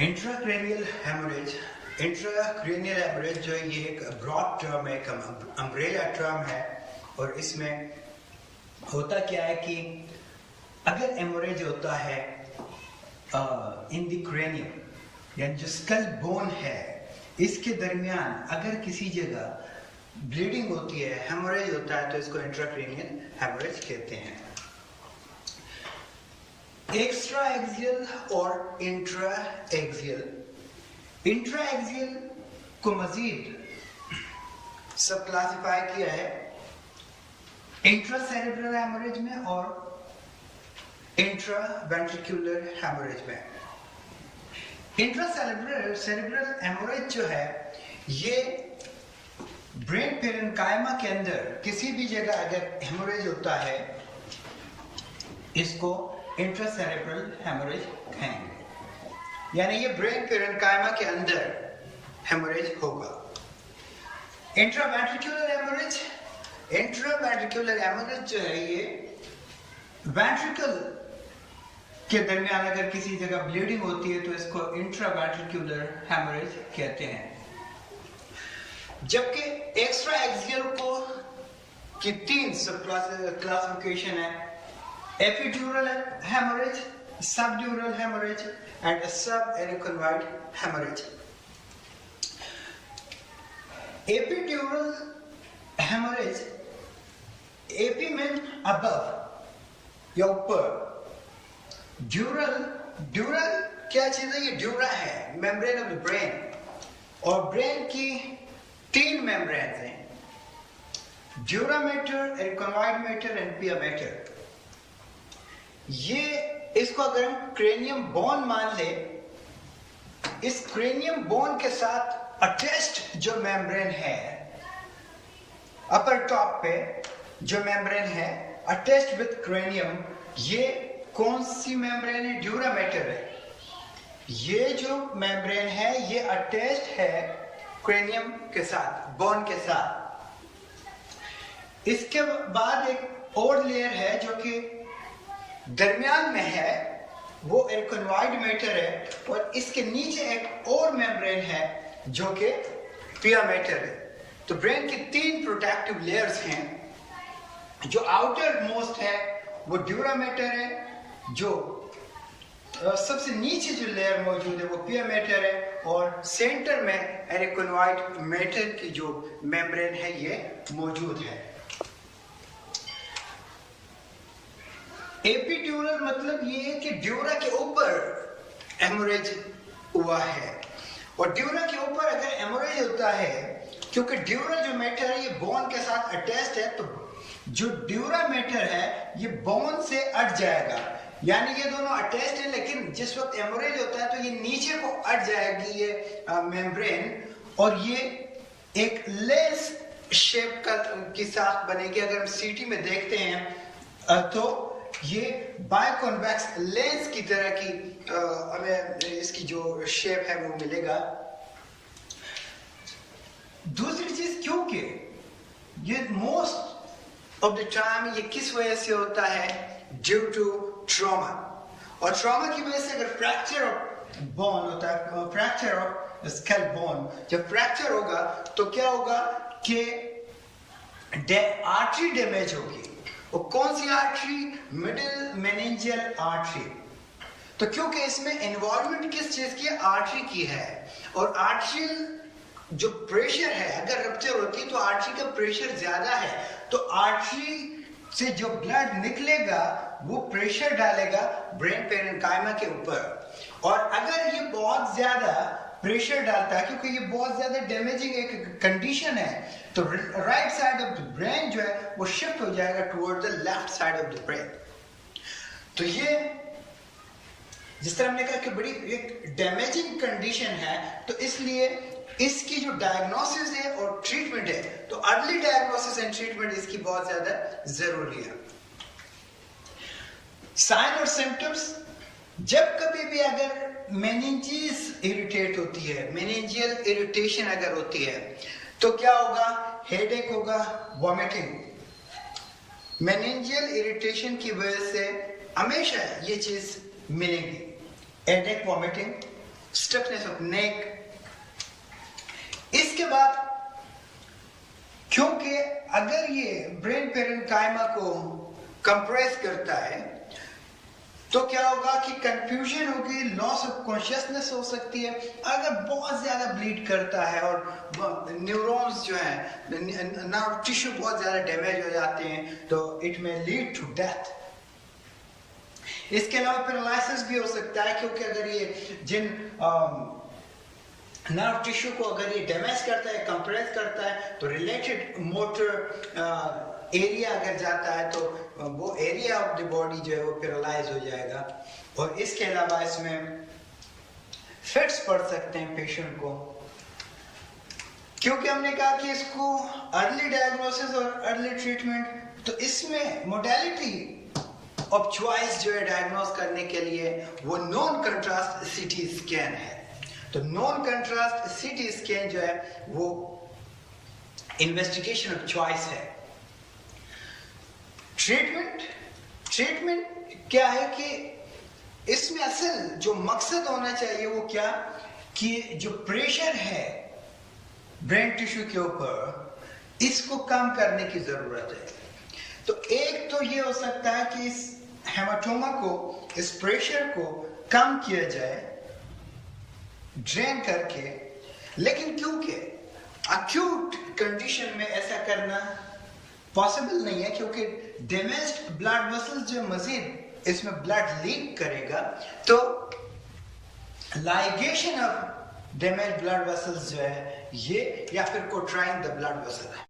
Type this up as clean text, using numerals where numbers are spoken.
Intracranial haemorrhage जो है ये एक ब्रॉड टर्म है, एक अम्ब्रेला टर्म है। और इसमें होता क्या है कि अगर हेमोरेज होता है इन द क्रेनियम, यानी जो स्कल बोन है, इसके दरमियान अगर किसी जगह ब्लीडिंग होती है, हेमोरेज होता है, तो इसको इंट्राक्रेनियल हेमोरेज कहते हैं। एक्स्ट्रा एक्सियल और इंट्रा एक्सियल को मजीद सब क्लासिफाई किया है इंट्रा सेरेब्रल हेमोरेज में और इंट्रा वेंट्रिकुलर हेमोरेज में। इंट्रा सेरेब्रल हेमोरेज जो है ये ब्रेन पेरेन्काइमा के अंदर किसी भी जगह अगर हेमोरेज होता है इसको इंट्रासेरेब्रल हेमोरेज कहेंगे, यानी ये ब्रेन पेरेन्काइमा के अंदर हेमोरेज होगा। इंट्रावेंट्रिकुलर हेमोरेज जो है ये वेंट्रिकल के दरमियान अगर किसी जगह ब्लीडिंग होती है तो इसको इंट्रावेंट्रिकुलर हेमोरेज कहते हैं। जबकि एक्स्ट्रा एक्सियल को की 3 सब क्लासिफिकेशन है: epidural haemorrhage, subdural haemorrhage and subanechoid hemorrhage। Epidural haemorrhage, AP में अबव या ऊपर, ड्यूरल क्या चीज है? ये ड्यूरा है, मेम्ब्रेन ऑफ द ब्रेन, और ब्रेन की 3 मेम्ब्रेन हैं: ड्यूरा मैटर, एरिकॉनॉइड मैटर एंड पिया मैटर। ये इसको अगर हम क्रेनियम बोन मान ले, इस क्रेनियम बोन के साथ अटैच्ड जो मेम्ब्रेन है, अपर टॉप पे जो मेम्ब्रेन है अटैच्ड विद क्रेनियम, ये कौन सी मेम्ब्रेन है? ड्यूरा मैटर है। ये जो मेम्ब्रेन है ये अटैच्ड है क्रेनियम के साथ, बोन के साथ। इसके बाद एक और लेयर है जो कि दरमियान में है, वो एरिकॉनॉइड मैटर है, और इसके नीचे एक और मेम्ब्रेन है जो कि पिया मैटर है। तो ब्रेन की 3 प्रोटेक्टिव लेयर्स हैं। जो आउटर मोस्ट है वो ड्यूरा मैटर है, जो सबसे नीचे जो लेयर मौजूद है वो पिया मैटर है, और सेंटर में एरिकॉनॉइड मैटर की जो मेम्ब्रेन है ये मौजूद है। एपिड्यूरल मतलब ये है कि ड्यूरा के ऊपर हेमोरेज हुआ है, और ड्यूरा के ऊपर अगर हेमोरेज होता है, क्योंकि ड्यूरा जो मैटर है ये बोन के साथ अटैच्ड है, तो जो ड्यूरा मैटर है ये बोन से अट जाएगा, यानी ये दोनों अटैच्ड है, लेकिन जिस वक्त हेमोरेज होता है तो ये नीचे को अट जाएगी ये मेम्ब्रेन, और ये एक लेस शेप के साथ बनेगी। अगर हम सीटी में देखते हैं तो ये बायोकॉन्वेक्स लेंस की तरह की हमें इसकी जो शेप है वो मिलेगा। दूसरी चीज, क्योंकि ये मोस्ट ऑफ द टाइम ये किस वजह से होता है? ड्यू टू ट्रॉमा, और ट्रॉमा की वजह से अगर फ्रैक्चर ऑफ बोन होता है, फ्रैक्चर ऑफ स्कल बोन, जब फ्रैक्चर होगा तो क्या होगा कि आर्टरी डैमेज होगी। और कौन सी आर्टरी? Middle meningeal artery. तो क्योंकि इसमें इन्वॉल्वमेंट किस चीज की? आर्टरी की है, और आर्टरी जो प्रेशर है, अगर रप्चर होती है तो आर्टरी का प्रेशर ज्यादा है, तो आर्टरी से जो ब्लड निकलेगा वो प्रेशर डालेगा ब्रेन पेरेन्काइमा के ऊपर, और अगर ये बहुत ज्यादा प्रेशर डालता है, क्योंकि ये बहुत ज्यादा डैमेजिंग एक कंडीशन है, तो right side of the brain जो है वो शिफ्ट हो जाएगा toward the left side of the brain. तो ये जिस तरह हमने कहा कि बड़ी एक डैमेजिंग कंडीशन है, तो इसलिए इसकी जो डायग्नोसिस है और ट्रीटमेंट है, तो अर्ली डायग्नोसिस एंड ट्रीटमेंट इसकी बहुत ज्यादा जरूरी है। साइन और सिम्टम्स, जब कभी भी अगर मेनिंजेस इरिटेट होती है, मेनिंजियल इरिटेशन अगर होती है, तो क्या होगा? हेडेक होगा, वॉमिटिंग। मेनिंजियल इरिटेशन की वजह से हमेशा ये चीज मिलेगी, headache, vomiting. Stiffness of neck. इसके बाद क्योंकि अगर ये ब्रेन पेरेन्काइमा को कंप्रेस करता है तो क्या होगा कि कंफ्यूजन होगी, लॉस ऑफ कॉन्शियसनेस हो सकती है। अगर बहुत ज्यादा ब्लीड करता है और न्यूरॉन्स जो हैं, नर्व टिश्यू बहुत ज्यादा डैमेज हो जाते हैं तो इट में लीड टू डेथ। इसके अलावा पैरालिसिस भी हो सकता है, क्योंकि अगर ये जिन नर्व टिश्यू को अगर ये डैमेज करता है, कंप्रेस करता है, तो रिलेटेड मोटर एरिया अगर जाता है तो वो एरिया ऑफ द बॉडी जो है वो पैरालाइज हो जाएगा। और इसके अलावा इसमें फिट्स पड़ सकते हैं पेशेंट को, क्योंकि हमने कहा कि इसको अर्ली डायग्नोसिस और अर्ली ट्रीटमेंट, तो इसमें मोडेलिटी ऑफ चॉइस जो है डायग्नोस करने के लिए वो नॉन कंट्रास्ट सीटी स्कैन है। तो नॉन कंट्रास्ट सीटी स्कैन जो है वो इन्वेस्टिगेशन ऑफ चॉइस है। ट्रीटमेंट क्या है कि इसमें असल जो मकसद होना चाहिए वो क्या, कि जो प्रेशर है ब्रेन टिश्यू के ऊपर इसको कम करने की जरूरत है। तो एक तो ये हो सकता है कि इस हेमाटोमा को, इस प्रेशर को कम किया जाए ड्रेन करके, लेकिन क्योंकि अक्यूट कंडीशन में ऐसा करना पॉसिबल नहीं है, क्योंकि डैमेज्ड ब्लड वेसल्स जो मजीद इसमें ब्लड लीक करेगा, तो ligation of damaged blood vessels जो है ये, या फिर कोट्राइंग द ब्लड वेसल है।